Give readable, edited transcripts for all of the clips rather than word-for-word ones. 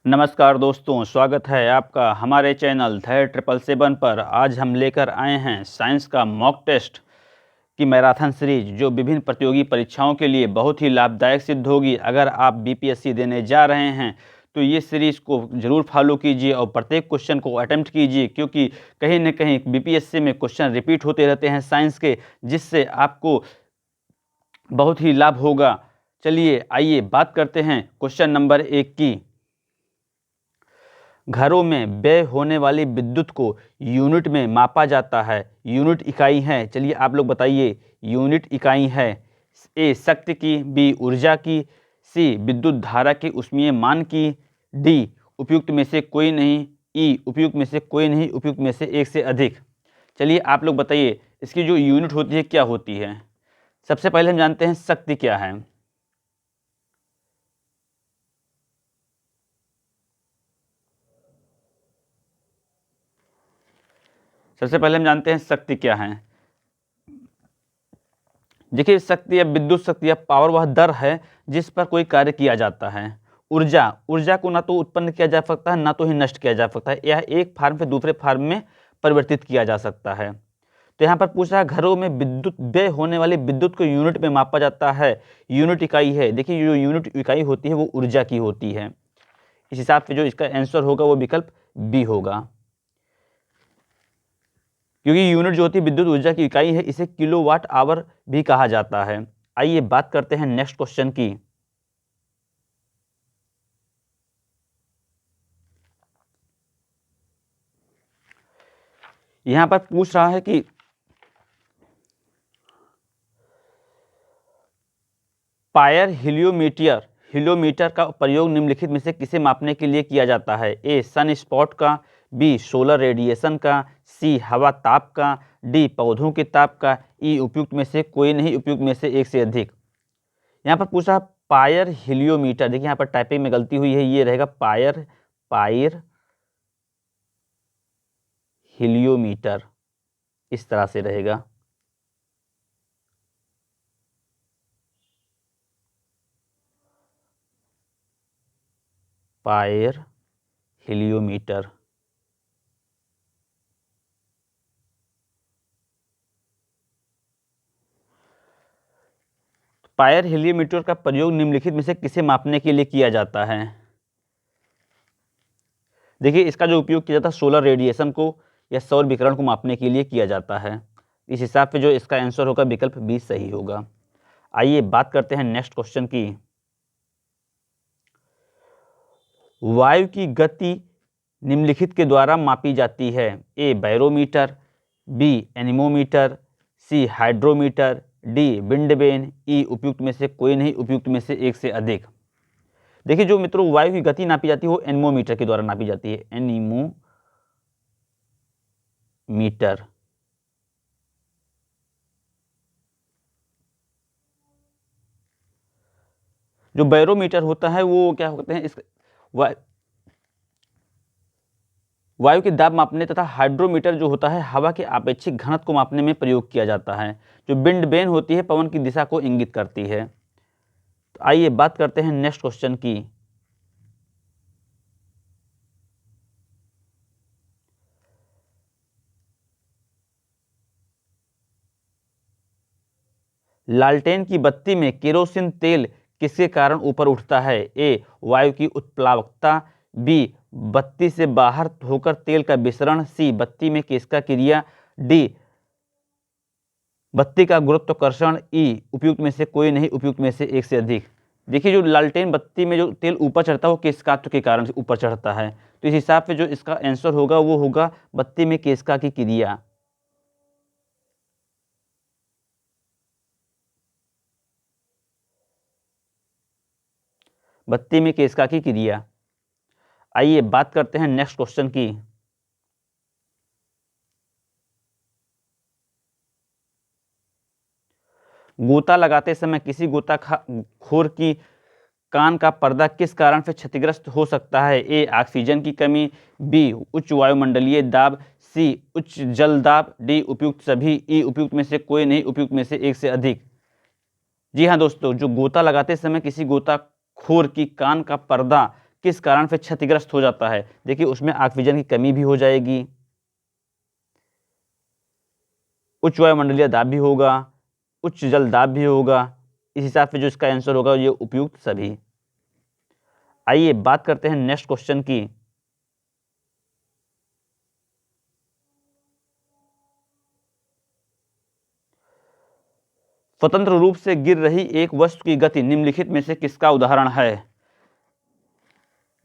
नमस्कार दोस्तों, स्वागत है आपका हमारे चैनल धैर्य 777 पर। आज हम लेकर आए हैं साइंस का मॉक टेस्ट की मैराथन सीरीज, जो विभिन्न प्रतियोगी परीक्षाओं के लिए बहुत ही लाभदायक सिद्ध होगी। अगर आप बीपीएससी देने जा रहे हैं तो ये सीरीज को ज़रूर फॉलो कीजिए और प्रत्येक क्वेश्चन को अटेम्प्ट कीजिए, क्योंकि कहीं न कहीं बीपीएससी में क्वेश्चन रिपीट होते रहते हैं साइंस के, जिससे आपको बहुत ही लाभ होगा। चलिए आइए बात करते हैं क्वेश्चन नंबर 1 की। घरों में व्यय होने वाली विद्युत को यूनिट में मापा जाता है। यूनिट इकाई है, चलिए आप लोग बताइए यूनिट इकाई है। ए शक्ति की, बी ऊर्जा की, सी विद्युत धारा के ऊष्मीय मान की, डी उपयुक्त में से कोई नहीं, ई उपयुक्त में से कोई नहीं, उपयुक्त में से एक से अधिक। चलिए आप लोग बताइए इसकी जो यूनिट होती है क्या होती है। सबसे पहले हम जानते हैं शक्ति क्या है। सबसे पहले हम जानते हैं शक्ति क्या है। देखिए, शक्ति या विद्युत शक्ति या पावर वह दर है जिस पर कोई कार्य किया जाता है। ऊर्जा, ऊर्जा को ना तो उत्पन्न किया जा सकता है ना तो ही नष्ट किया जा सकता है। यह एक फार्म से दूसरे फार्म में परिवर्तित किया जा सकता है। तो यहाँ पर पूछ रहा है घरों में विद्युत व्यय होने वाली विद्युत को यूनिट में मापा जाता है। यूनिट इकाई है, देखिए जो यूनिट इकाई होती है वो ऊर्जा की होती है। इस हिसाब से जो इसका आंसर होगा वो विकल्प बी होगा, क्योंकि यूनिट जो होती है विद्युत ऊर्जा की इकाई है, इसे किलोवाट आवर भी कहा जाता है। आइए बात करते हैं नेक्स्ट क्वेश्चन की। यहां पर पूछ रहा है कि पायर हिलियोमीटर, हिलियोमीटर का प्रयोग निम्नलिखित में से किसे मापने के लिए किया जाता है। ए सन स्पॉट का, बी सोलर रेडिएशन का, सी हवा ताप का, डी पौधों के ताप का, ई उपयुक्त में से कोई नहीं, उपयुक्त में से एक से अधिक। यहाँ पर पूछा पायर हिलियोमीटर, देखिए यहाँ पर टाइपिंग में गलती हुई है, ये रहेगा पायर, पायर हिलियोमीटर, इस तरह से रहेगा। Pier heliometer. पायर हिलियोमीटर का प्रयोग निम्नलिखित में से किसे मापने के लिए किया जाता है। देखिए इसका जो उपयोग किया जाता है सोलर रेडिएशन को या सौर विकिरण को मापने के लिए किया जाता है। इस हिसाब से जो इसका आंसर होगा विकल्प बी सही होगा। आइए बात करते हैं नेक्स्ट क्वेश्चन की। वायु की गति निम्नलिखित के द्वारा मापी जाती है। ए बैरोमीटर, बी एनीमोमीटर, सी हाइड्रोमीटर, डी विंडवेन, ई उपयुक्त में से कोई नहीं, उपयुक्त में से एक से अधिक। देखिए जो मित्रों वायु की गति नापी जाती है वो एनीमोमीटर के द्वारा नापी जाती है। एनीमोमीटर। जो बैरोमीटर होता है वो क्या कहते हैं, इस वायु के दाब मापने तथा हाइड्रोमीटर जो होता है हवा के आपेक्षिक घनत्व को मापने में प्रयोग किया जाता है। जो विंड वेन होती है पवन की दिशा को इंगित करती है। तो आइए बात करते हैं नेक्स्ट क्वेश्चन की। लालटेन की बत्ती में केरोसिन तेल किसके कारण ऊपर उठता है। ए वायु की उत्प्लावकता, बी बत्ती से बाहर होकर तेल का विसरण, सी बत्ती में किसका क्रिया, डी बत्ती का गुरुत्वाकर्षण, ई उपयुक्त में से कोई नहीं, उपयुक्त में से एक से अधिक। देखिए जो लालटेन बत्ती में जो तेल ऊपर चढ़ता है वो केशका के कारण से ऊपर चढ़ता है। तो इस हिसाब से जो इसका आंसर होगा वो होगा बत्ती में केशका की क्रिया। बत्ती में केशका की क्रिया। आइए बात करते हैं नेक्स्ट क्वेश्चन की। गोता लगाते समय किसी गोताखोर की कान का पर्दा किस कारण से क्षतिग्रस्त हो सकता है। ए ऑक्सीजन की कमी, बी उच्च वायुमंडलीय दाब, सी उच्च जल दाब, डी उपयुक्त सभी, ई उपयुक्त में से कोई नहीं, उपयुक्त में से एक से अधिक। जी हाँ दोस्तों, जो गोता लगाते समय किसी गोताखोर की कान का पर्दा किस कारण से क्षतिग्रस्त हो जाता है? देखिए उसमें ऑक्सीजन की कमी भी हो जाएगी, उच्च वायुमंडलीय दाब भी होगा, उच्च जल दाब भी होगा। इस हिसाब से जो इसका आंसर होगा ये उपयुक्त सभी। आइए बात करते हैं नेक्स्ट क्वेश्चन की। स्वतंत्र रूप से गिर रही एक वस्तु की गति निम्नलिखित में से किसका उदाहरण है?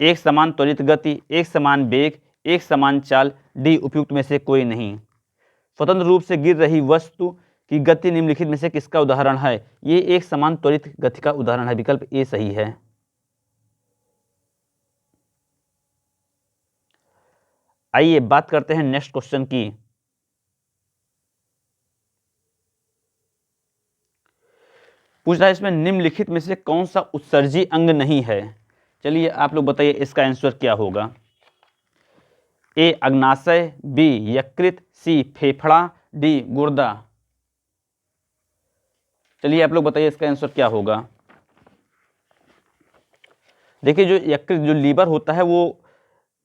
एक समान त्वरित गति, एक समान वेग, एक समान चाल, डी उपयुक्त में से कोई नहीं। स्वतंत्र रूप से गिर रही वस्तु की गति निम्नलिखित में से किसका उदाहरण है? ये एक समान त्वरित गति का उदाहरण है, विकल्प ए सही है। आइए बात करते हैं नेक्स्ट क्वेश्चन की। पूछ रहा है इसमें निम्नलिखित में से कौन सा उत्सर्जी अंग नहीं है? चलिए आप लोग बताइए इसका आंसर क्या होगा। ए अग्नाशय, बी यकृत, सी फेफड़ा, डी गुर्दा। चलिए आप लोग बताइए इसका आंसर क्या होगा। देखिए जो यकृत जो लीवर होता है वो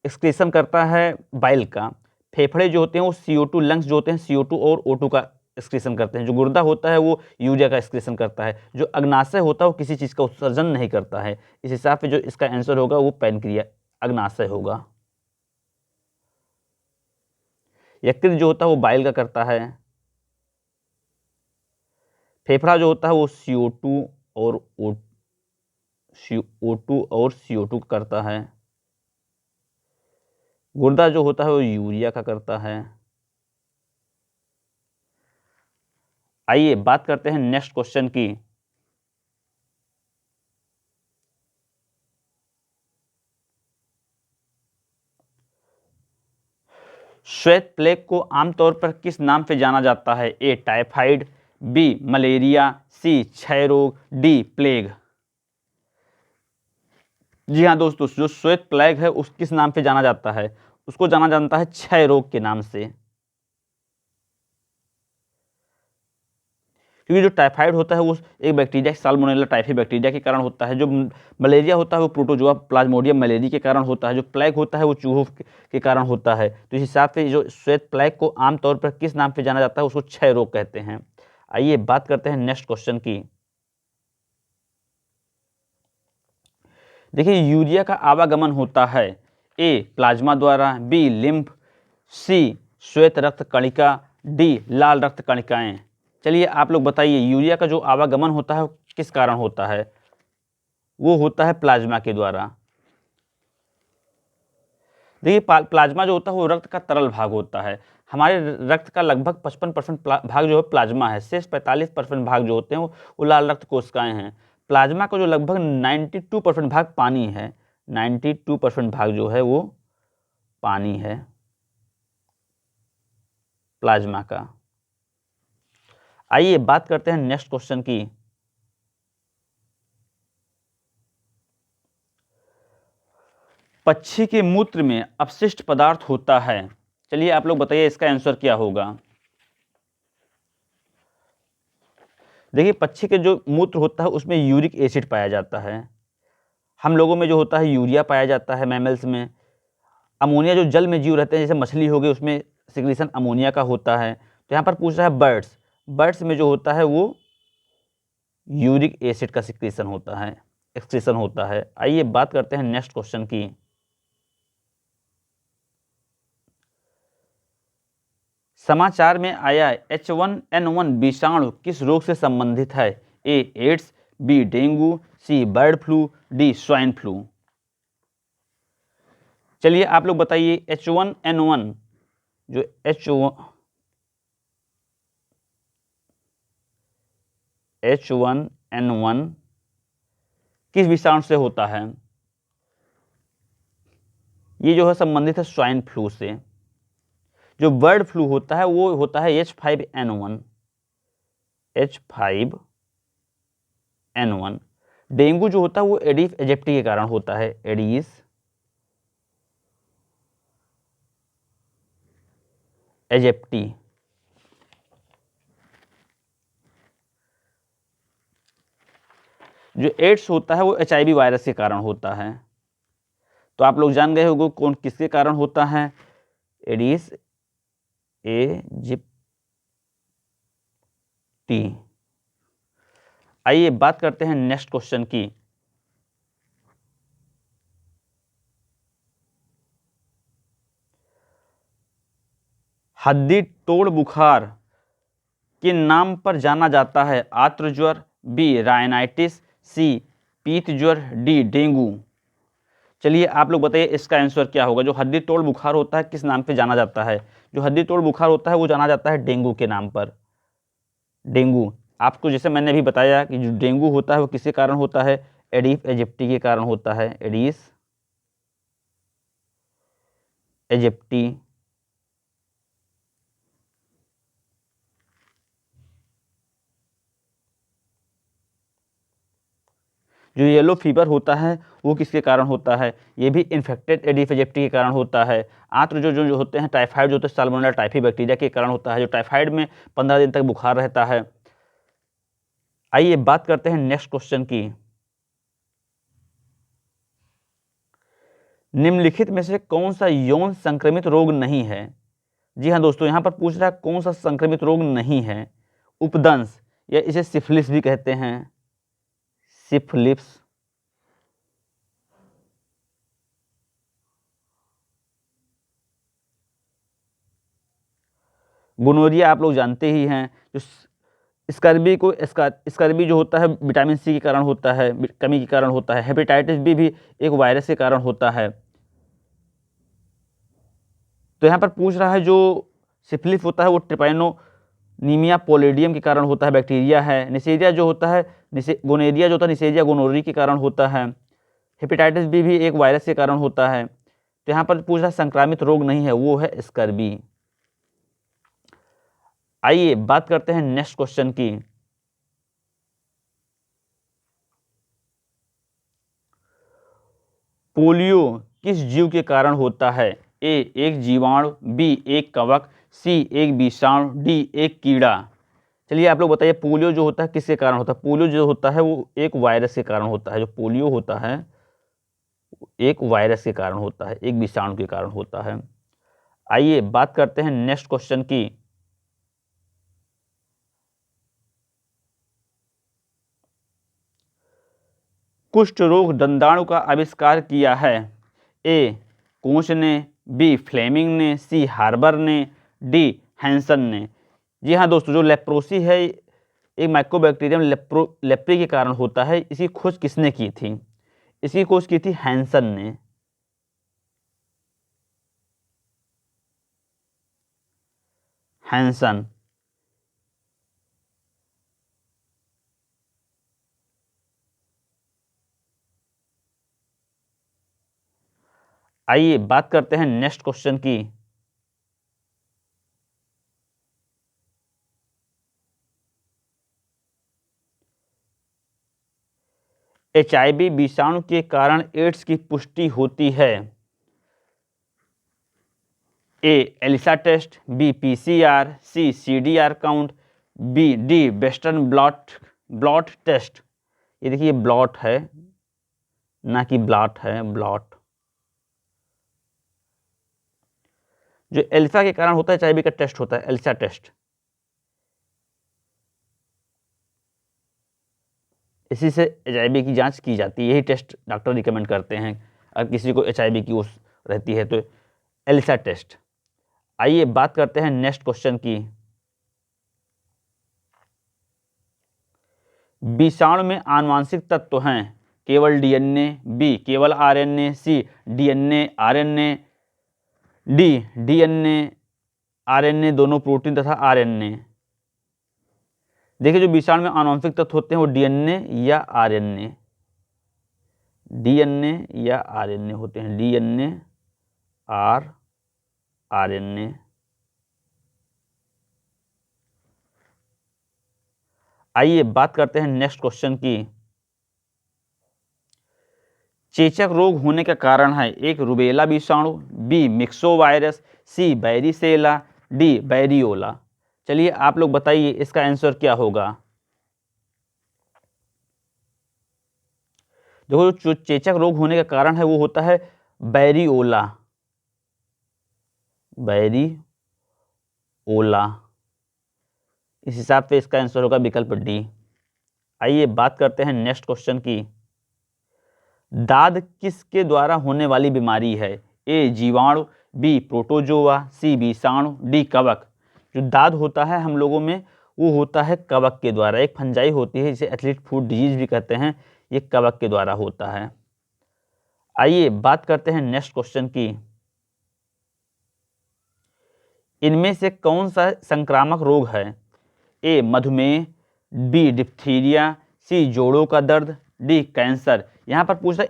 एक्सक्रीशन करता है बाइल का। फेफड़े जो होते हैं वो CO2 लंग्स जो होते हैं CO2 और O2 का एक्सक्रीशन करते हैं। जो गुर्दा होता है वो यूरिया का एक्सक्रीशन करता है। जो अग्नाशय होता है वो किसी चीज़ का उत्सर्जन नहीं करता है। इस हिसाब से जो इसका आंसर होगा वो पैनक्रिया अग्नाशय होगा। यकृत जो होता है वो बाइल का करता है। फेफड़ा जो होता है वो CO2 और O2 और CO2 करता है। गुर्दा जो होता है वो यूरिया का करता है। आइए बात करते हैं नेक्स्ट क्वेश्चन की। श्वेत प्लेग को आमतौर पर किस नाम से जाना जाता है? ए टाइफाइड, बी मलेरिया, सी क्षय रोग, डी प्लेग। जी हाँ दोस्तों, जो श्वेत प्लेग है उस किस नाम से जाना जाता है? उसको जाना जाता है क्षय रोग के नाम से। क्योंकि जो टाइफाइड होता है वो एक बैक्टीरिया साल्मोनेला टाइफी बैक्टीरिया के कारण होता है। जो मलेरिया होता है वो प्रोटोजोआ प्लाज्मोडियम मलेरिया के कारण होता है। जो प्लेग होता है वो चूहों के कारण होता है। तो इस हिसाब से जो श्वेत प्लेग को आमतौर पर किस नाम से जाना जाता है? उसको क्षय रोग कहते हैं। आइए बात करते हैं नेक्स्ट क्वेश्चन की। देखिए यूरिया का आवागमन होता है ए प्लाज्मा द्वारा, बी लिम्फ, सी श्वेत रक्त कणिका, डी लाल रक्त कणिकाएं। चलिए आप लोग बताइए यूरिया का जो आवागमन होता है वो किस कारण होता है? वो होता है प्लाज्मा के द्वारा। देखिए प्लाज्मा जो होता है वो रक्त का तरल भाग होता है। हमारे रक्त का लगभग 55% भाग जो है प्लाज्मा है। शेष 45% भाग जो होते हैं वो लाल रक्त कोशिकाएं हैं। प्लाज्मा का जो लगभग 92% भाग पानी है। 92% भाग जो है वो पानी है प्लाज्मा का। आइए बात करते हैं नेक्स्ट क्वेश्चन की। पक्षी के मूत्र में अपशिष्ट पदार्थ होता है। चलिए आप लोग बताइए इसका आंसर क्या होगा। देखिए पक्षी के जो मूत्र होता है उसमें यूरिक एसिड पाया जाता है। हम लोगों में जो होता है यूरिया पाया जाता है। मैमल्स में अमोनिया, जो जल में जीव रहते हैं जैसे मछली हो गई उसमें सिक्रीशन अमोनिया का होता है। तो यहाँ पर पूछ रहा है बर्ड्स में जो होता है वो यूरिक एसिड का सिक्रीशन होता है, एक्सक्रीशन होता है। आइए बात करते हैं नेक्स्ट क्वेश्चन की। समाचार में आया H1N1 विषाणु किस रोग से संबंधित है? A AIDS, B dengue, C bird flu, D swine flu. चलिए आप लोग बताइए H1N1 जो H1N1 किस विषाणु से होता है? ये जो है संबंधित है स्वाइन फ्लू से। जो बर्ड फ्लू होता है वो होता है H5N1। डेंगू जो होता है वो एडिस एजिप्टी के कारण होता है। Aedes aegypti. जो एड्स होता है वो HIV वायरस के कारण होता है। तो आप लोग जान गए होंगे कौन किसके कारण होता है, एडिस एजिप्टी। आइए बात करते हैं नेक्स्ट क्वेश्चन की। हड्डी तोड़ बुखार के नाम पर जाना जाता है, आर्द्र ज्वर, बी राइनाइटिस, सी पीत ज्वर, डी डेंगू। चलिए आप लोग बताइए इसका आंसर क्या होगा। जो हड्डी तोड़ बुखार होता है किस नाम पे जाना जाता है? जो हड्डी तोड़ बुखार होता है वो जाना जाता है डेंगू के नाम पर। डेंगू, आपको जैसे मैंने अभी बताया कि जो डेंगू होता है वो किसके कारण होता है, एडिस एजिप्टी के कारण होता है, एडिस एजिप्टी। जो येलो फीवर होता है वो किसके कारण होता है, ये भी इन्फेक्टेड एडिस एजिप्टी के कारण होता है। आंत्र जो होते हैं टाइफाइड जो होते हैं साल्मोनेला टाइफी बैक्टीरिया के कारण होता है, जो टाइफाइड में 15 दिन तक बुखार रहता है। आइए बात करते हैं नेक्स्ट क्वेश्चन की। निम्नलिखित में से कौन सा यौन संक्रमित रोग नहीं है? जी हाँ दोस्तों, यहाँ पर पूछ रहा है कौन सा संक्रमित रोग नहीं है। उपदंश, या इसे सिफिलिस भी कहते हैं, सिफिलिस। गोनोरिया आप लोग जानते ही हैं। जो स्कर्वी जो होता है विटामिन सी के कारण होता है, कमी के कारण होता है। हेपेटाइटिस बी भी एक वायरस के कारण होता है। तो यहाँ पर पूछ रहा है जो सिफिलिस होता है वो ट्रिपैनोनीमिया पॉलिडियम के कारण होता है, बैक्टीरिया है। निसेरिया जो होता है गोनेरिया जो होता है निसेरिया गोनोरी के कारण होता है। हेपेटाइटिस बी भी एक वायरस के कारण होता है। तो यहाँ पर पूछ रहा है संक्रामित रोग नहीं है, वो है स्कर्वी। आइए बात करते हैं नेक्स्ट क्वेश्चन की। पोलियो किस जीव के कारण होता है? ए एक जीवाणु, बी एक कवक, सी एक विषाणु, डी एक कीड़ा। चलिए आप लोग बताइए पोलियो जो होता है किसके कारण होता है? पोलियो जो होता है वो एक वायरस के कारण होता है। जो पोलियो होता है एक वायरस के कारण होता है, एक विषाणु के कारण होता है। आइए बात करते हैं नेक्स्ट क्वेश्चन की। कुष्ठ रोग दंडाणु का आविष्कार किया है? ए कोच ने, बी फ्लेमिंग ने, सी हार्बर ने, डी हैंसन ने। जी हाँ दोस्तों, जो लेप्रोसी है एक माइक्रोबैक्टीरियम लेप्री के कारण होता है। इसकी खोज किसने की थी? इसकी खोज की थी हैंसन ने। हैंसन। आइए बात करते हैं नेक्स्ट क्वेश्चन की। HIV विषाणु के कारण एड्स की पुष्टि होती है? A ELISA test, B PCR, C CDR count, B D western blot test. ये देखिए ब्लॉट है ना कि ब्लॉट है, ब्लॉट। जो एल्फा के कारण होता है HIV का टेस्ट होता है एलिसा टेस्ट। इसी से HIV की जांच की जाती है, यही टेस्ट डॉक्टर रिकमेंड करते हैं अगर किसी को HIV की उस रहती है तो, एलिसा टेस्ट। आइए बात करते हैं नेक्स्ट क्वेश्चन की। विषाणु में आनुवांशिक तत्व हैं? केवल DNA, बी केवल RNA, सी DNA RNA, D DNA RNA दोनों प्रोटीन तथा RNA। देखिए जो विषाणु में आनुवंशिक तत्व होते हैं वो DNA या RNA, DNA या RNA होते हैं, DNA और RNA। आइए बात करते हैं नेक्स्ट क्वेश्चन की। चेचक रोग होने का कारण है? एक रूबेला विषाणु, बी मिक्सो वायरस, सी बैरिसेला, डी बैरियोला। चलिए आप लोग बताइए इसका आंसर क्या होगा। देखो जो चेचक रोग होने का कारण है वो होता है बैरिओला, बैरिओला। इस हिसाब से इसका आंसर होगा विकल्प डी। आइए बात करते हैं नेक्स्ट क्वेश्चन की। दाद किसके द्वारा होने वाली बीमारी है? ए जीवाणु, बी प्रोटोजोआ, सी विषाणु, डी कवक। जो दाद होता है हम लोगों में वो होता है कवक के द्वारा। एक फंजाई होती है जिसे एथलीट फुट डिजीज भी कहते हैं, ये कवक के द्वारा होता है। आइए बात करते हैं नेक्स्ट क्वेश्चन की। इनमें से कौन सा संक्रामक रोग है? ए मधुमेह, बी डिप्थीरिया, सी जोड़ों का दर्द, डी कैंसर। यहाँ पर पूछ रहा है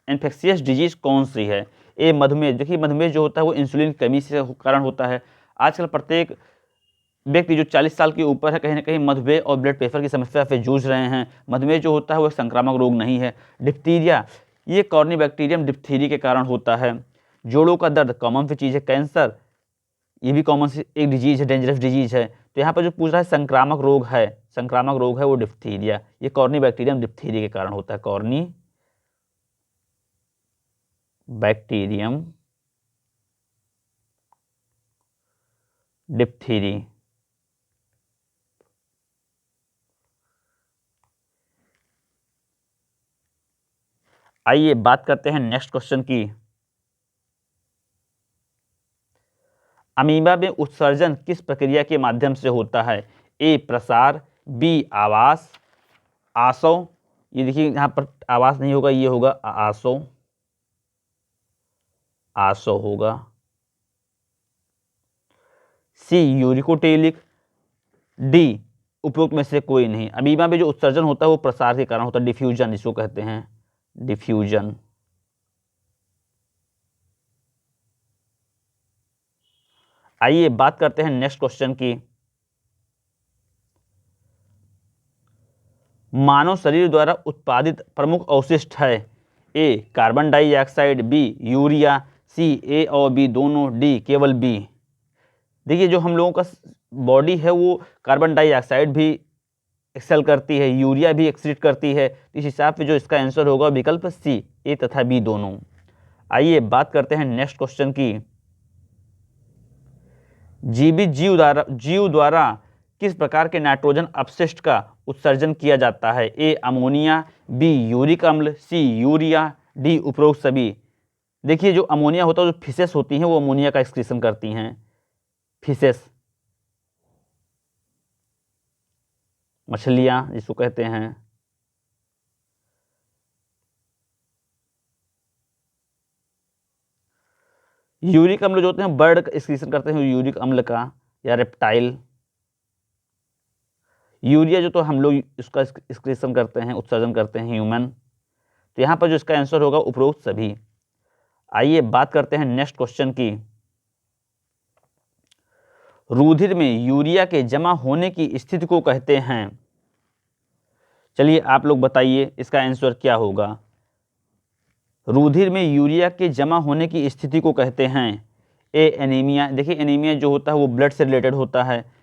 इन्फेक्शियस डिजीज कौन सी है? ए मधुमेह। देखिए मधुमेह जो होता है वो इंसुलिन कमी से कारण होता है। आजकल प्रत्येक व्यक्ति जो 40 साल के ऊपर है कहीं ना कहीं मधुमेह और ब्लड प्रेशर की समस्या से जूझ रहे हैं। मधुमेह जो होता है वो एक संक्रामक रोग नहीं है। डिप्थीरिया ये कॉर्निबैक्टीरियम डिप्थीरी के कारण होता है। जोड़ों का दर्द कॉमन सी चीज़ है। कैंसर ये भी कॉमन सी एक डिजीज है, डेंजरस डिजीज है। तो यहाँ पर जो पूछ रहा है संक्रामक रोग है, संक्रामक रोग है वो डिप्थीरिया। ये कॉर्निबैक्टीरियम डिप्थीरी के कारण होता है। कॉर्निबैक्टीरियम डिप्थीरी। आइए बात करते हैं नेक्स्ट क्वेश्चन की। अमीबा में उत्सर्जन किस प्रक्रिया के माध्यम से होता है? ए प्रसार, बी आवास, आसव। ये देखिए यहाँ पर आवास नहीं होगा, ये होगा आसव, आसव होगा। सी यूरिकोटेलिक, डी उपरोक्त में से कोई नहीं। अमीबा में जो उत्सर्जन होता है वो प्रसार के कारण होता है, डिफ्यूजन जिसको कहते हैं, डिफ्यूजन। आइए बात करते हैं नेक्स्ट क्वेश्चन की। मानव शरीर द्वारा उत्पादित प्रमुख अवशिष्ट है? ए कार्बन डाइऑक्साइड, बी यूरिया, सी ए और बी दोनों, डी केवल बी। देखिए जो हम लोगों का बॉडी है वो कार्बन डाइऑक्साइड भी एक्सेल करती है, यूरिया भी एक्सक्रीट करती है। इस हिसाब से जो इसका आंसर होगा विकल्प सी, ए तथा बी दोनों। आइए बात करते हैं नेक्स्ट क्वेश्चन की। जीवित जीव द्वारा किस प्रकार के नाइट्रोजन अपशिष्ट का उत्सर्जन किया जाता है? ए अमोनिया, बी यूरिक अम्ल, सी यूरिया, डी उपरोक्त सभी। देखिए जो अमोनिया होता है, जो फिशेस होती हैं वो अमोनिया का एक्सक्रीशन करती हैं, फिशेस, मछलियां जिसको कहते हैं। यूरिक अम्ल जो होते हैं बर्ड एक्सक्रीशन करते हैं यूरिक अम्ल का, या रेप्टाइल। यूरिया जो तो हम लोग इसका एक्सक्रीशन करते हैं, उत्सर्जन करते हैं, ह्यूमन। तो यहाँ पर जो इसका आंसर होगा उपरोक्त सभी। आइए बात करते हैं नेक्स्ट क्वेश्चन की। रुधिर में यूरिया के जमा होने की स्थिति को कहते हैं? चलिए आप लोग बताइए इसका आंसर क्या होगा। रुधिर में यूरिया के जमा होने की स्थिति को कहते हैं? ए एनीमिया। देखिए एनीमिया जो होता है वो ब्लड से रिलेटेड होता है।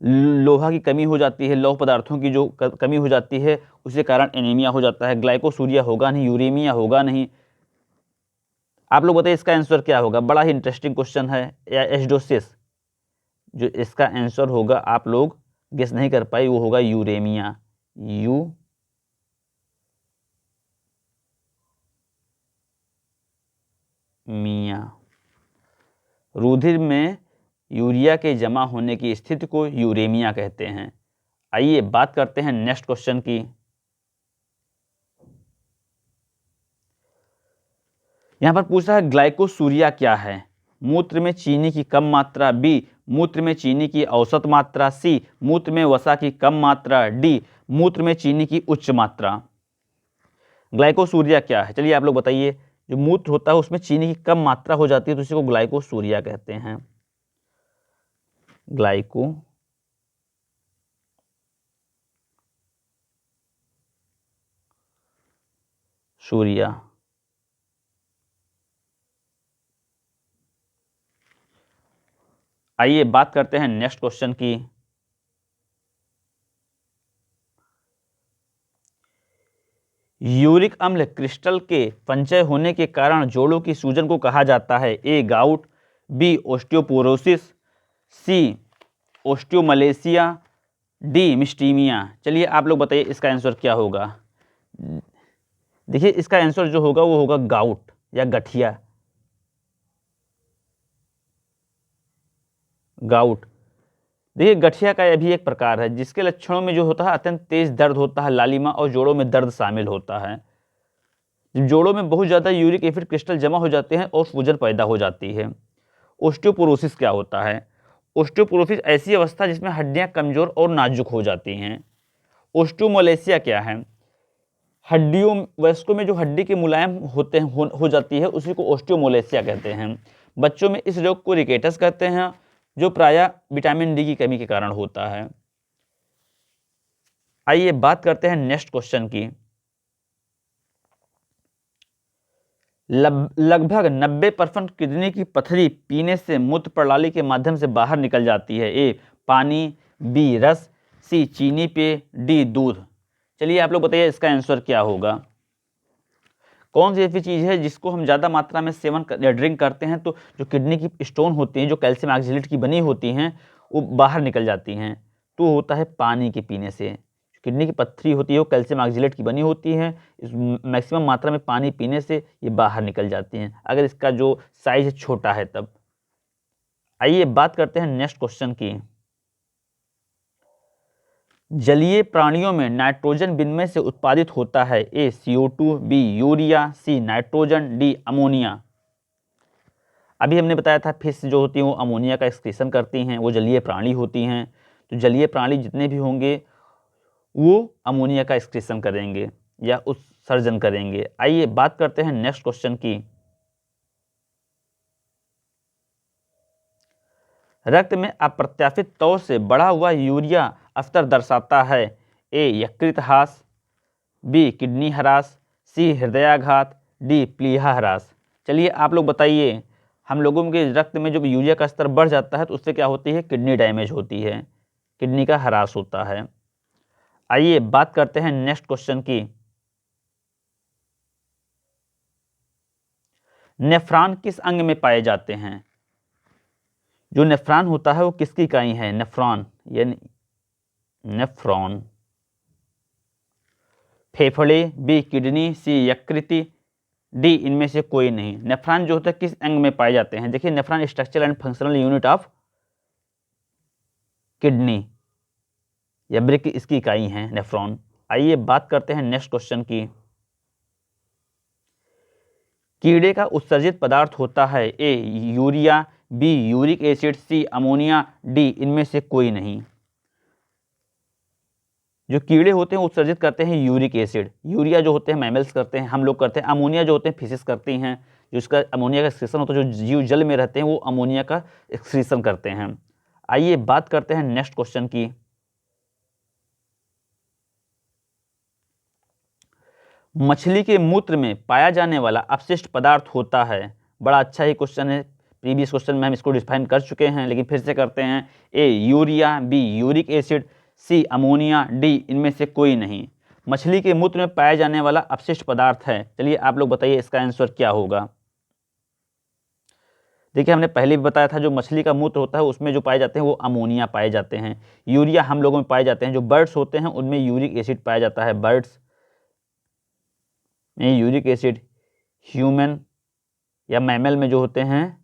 लोहा की कमी हो जाती है, लौह पदार्थों की जो कमी हो जाती है उसके कारण एनीमिया हो जाता है। ग्लाइकोसूरिया होगा नहीं, यूरेमिया होगा नहीं। आप लोग बताइए इसका आंसर क्या होगा। बड़ा ही इंटरेस्टिंग क्वेश्चन है। या एसिडोसिस। जो इसका आंसर होगा आप लोग गेस नहीं कर पाए, वो होगा यूरेमिया। मिया। रुधिर में यूरिया के जमा होने की स्थिति को यूरेमिया कहते हैं। आइए बात करते हैं नेक्स्ट क्वेश्चन की। यहां पर पूछ रहा है ग्लाइकोसूरिया क्या है? मूत्र में चीनी की कम मात्रा, बी मूत्र में चीनी की औसत मात्रा, सी मूत्र में वसा की कम मात्रा, डी मूत्र में चीनी की उच्च मात्रा। ग्लाइकोसूरिया क्या है चलिए आप लोग बताइए। जो मूत्र होता है उसमें चीनी की कम मात्रा हो जाती है तो इसी को ग्लाइकोसूरिया कहते हैं। ग्लाइकोसूरिया। आइए बात करते हैं नेक्स्ट क्वेश्चन की। यूरिक अम्ल क्रिस्टल के संचय होने के कारण जोड़ों की सूजन को कहा जाता है? ए गाउट, बी ओस्टियोपोरोसिस, सी ओस्टियोमलेशिया, डी मिस्टीमिया। चलिए आप लोग बताइए इसका आंसर क्या होगा। देखिए इसका आंसर जो होगा वो होगा गाउट या गठिया। गाउट, देखिए गठिया का यह भी एक प्रकार है जिसके लक्षणों में जो होता है अत्यंत तेज दर्द होता है, लालिमा और जोड़ों में दर्द शामिल होता है। जब जोड़ों में बहुत ज़्यादा यूरिक एसिड क्रिस्टल जमा हो जाते हैं और सूजन पैदा हो जाती है। ओस्टियोपोरोसिस क्या होता है? ओस्टियोपोरोसिस ऐसी अवस्था जिसमें हड्डियां कमजोर और नाजुक हो जाती हैं। ओस्टियोमलेशिया क्या है? हड्डियों वयस्कों में जो हड्डी के मुलायम होते हैं हो जाती है उसी को ओस्टियोमलेशिया कहते हैं। बच्चों में इस रोग को रिकेटस कहते हैं जो प्रायः विटामिन डी की कमी के कारण होता है। आइए बात करते हैं नेक्स्ट क्वेश्चन की। लगभग 90% किडनी की पथरी पीने से मूत्र प्रणाली के माध्यम से बाहर निकल जाती है। ए पानी, बी रस, सी चीनी पेय, डी दूध। चलिए आप लोग बताइए इसका आंसर क्या होगा। कौन सी ऐसी चीज़ है जिसको हम ज़्यादा मात्रा में सेवन या ड्रिंक करते हैं तो जो किडनी की स्टोन होती हैं जो कैल्शियम ऑक्जेलेट की बनी होती हैं वो बाहर निकल जाती हैं, तो होता है पानी के पीने से। किडनी की पत्थरी होती है वो कैल्शियम ऑक्जेलेट की बनी होती है, इस मैक्सिमम मात्रा में पानी पीने से ये बाहर निकल जाती हैं अगर इसका जो साइज छोटा है तब। आइए बात करते हैं नेक्स्ट क्वेश्चन की। जलीय प्राणियों में नाइट्रोजन विनिमय से उत्पादित होता है? A CO2, B urea, C nitrogen, D ammonia. अभी हमने बताया था फिश जो होती हैं वो अमोनिया का एक्सक्रीशन करती हैं, वो जलीय प्राणी होती हैं। तो जलीय प्राणी जितने भी होंगे वो अमोनिया का एक्सक्रीशन करेंगे या उत्सर्जन करेंगे। आइए बात करते हैं नेक्स्ट क्वेश्चन की। रक्त में अप्रत्याशित तौर से बढ़ा हुआ यूरिया स्तर दर्शाता है? ए यकृत ह्रास, बी किडनी ह्रास, सी हृदयाघात, डी प्लीहा ह्रास। चलिए आप लोग बताइए, हम लोगों के रक्त में जब यूरिया का स्तर बढ़ जाता है तो उससे क्या होती है? किडनी डैमेज होती है, किडनी का ह्रास होता है। आइए बात करते हैं नेक्स्ट क्वेश्चन की। नेफ्रॉन किस अंग में पाए जाते हैं? जो नेफ्रॉन होता है वो किसकी इकाई है? नेफ्रॉन यानी नेफ्रॉन, फेफड़े, बी किडनी, सी यकृति, डी इनमें से कोई नहीं। नेफ्रॉन जो होता है किस अंग में पाए जाते हैं? देखिए nephron structural and functional unit of kidney या ब्रिक इसकी इकाई है नेफ्रॉन। आइए बात करते हैं नेक्स्ट क्वेश्चन की। कीड़े का उत्सर्जित पदार्थ होता है? A urea, B uric acid, C ammonia, D इनमें से कोई नहीं। जो कीड़े होते हैं उत्सर्जित करते हैं यूरिक एसिड। यूरिया जो होते हैं मैमल्स करते हैं, हम लोग करते हैं। अमोनिया जो होते हैं फिशेस करती हैं, जो इसका अमोनिया का एक्सक्रीशन होता है, जो जीव जल में रहते हैं वो अमोनिया का एक्सक्रीशन करते हैं। आइए बात करते हैं नेक्स्ट क्वेश्चन की। मछली के मूत्र में पाया जाने वाला अपशिष्ट पदार्थ होता है? बड़ा अच्छा ही क्वेश्चन है, प्रीवियस क्वेश्चन में हम इसको डिफाइन कर चुके हैं लेकिन फिर से करते हैं। A urea, B uric acid, C ammonia, D इनमें से कोई नहीं। मछली के मूत्र में पाया जाने वाला अपशिष्ट पदार्थ है। चलिए आप लोग बताइए इसका आंसर क्या होगा। देखिए हमने पहले भी बताया था जो मछली का मूत्र होता है उसमें जो पाए जाते हैं वो अमोनिया पाए जाते हैं। यूरिया हम लोगों में पाए जाते हैं। जो बर्ड्स होते हैं उनमें यूरिक एसिड पाया जाता है। बर्ड्स में यूरिक एसिड, ह्यूमन या मैमल में जो होते हैं,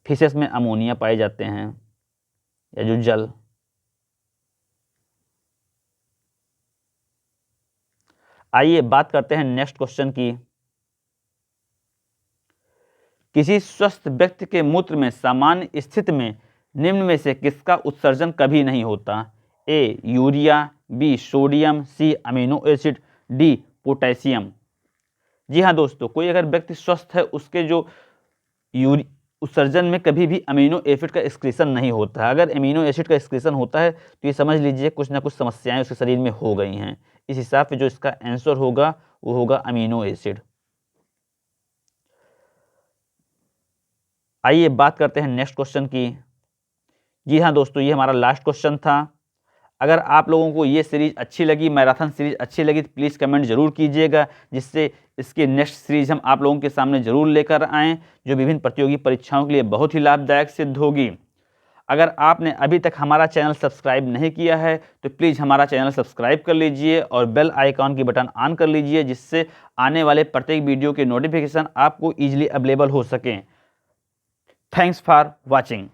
फिशेस में अमोनिया पाए जाते हैं या जो जल। आइए बात करते हैं नेक्स्ट क्वेश्चन की। किसी स्वस्थ व्यक्ति के मूत्र में सामान्य स्थिति में निम्न में से किसका उत्सर्जन कभी नहीं होता? A urea, B sodium, C amino acid, D potassium. जी हाँ दोस्तों, कोई अगर व्यक्ति स्वस्थ है उसके जो उत्सर्जन में कभी भी अमीनो एसिड का एक्सक्रीशन नहीं होता है। अगर अमीनो एसिड का एक्सक्रीशन होता है तो ये समझ लीजिए कुछ ना कुछ समस्याएं उसके शरीर में हो गई हैं। इस हिसाब से जो इसका आंसर होगा वो होगा अमीनो एसिड। आइए बात करते हैं नेक्स्ट क्वेश्चन की। जी हाँ दोस्तों, ये हमारा लास्ट क्वेश्चन था। अगर आप लोगों को ये सीरीज़ अच्छी लगी, मैराथन सीरीज़ अच्छी लगी, तो प्लीज़ कमेंट ज़रूर कीजिएगा, जिससे इसकी नेक्स्ट सीरीज़ हम आप लोगों के सामने ज़रूर लेकर आएँ, जो विभिन्न प्रतियोगी परीक्षाओं के लिए बहुत ही लाभदायक सिद्ध होगी। अगर आपने अभी तक हमारा चैनल सब्सक्राइब नहीं किया है तो प्लीज़ हमारा चैनल सब्सक्राइब कर लीजिए और बेल आइकॉन की बटन ऑन कर लीजिए, जिससे आने वाले प्रत्येक वीडियो के नोटिफिकेशन आपको ईजिली अवेलेबल हो सकें। Thanks for watching.